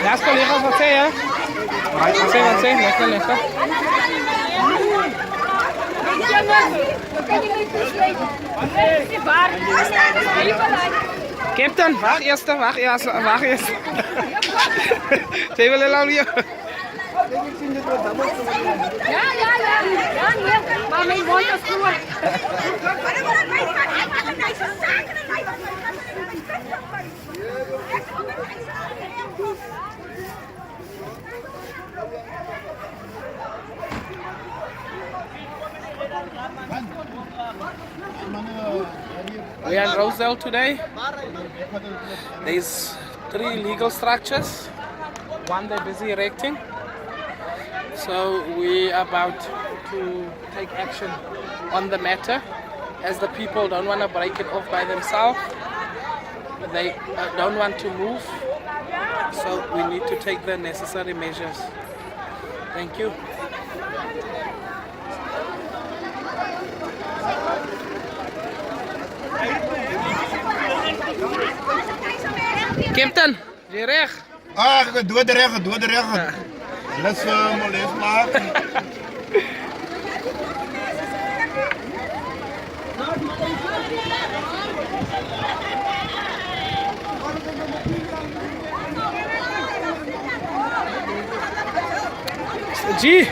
Lasco, lejos você, ya. Você, lasco. Captain, wacht eerst. Zij willen lang hier. Ja, nee. Maar mijn mond is goed. We are in Rosedale today. There's 3 legal structures. One they're busy erecting. So we are about to take action on the matter, as the people don't want to break it off by themselves. They don't want to move. So we need to take the necessary measures. Thank you. Captain, je recht. Doe de regen. Let's molest maken. G.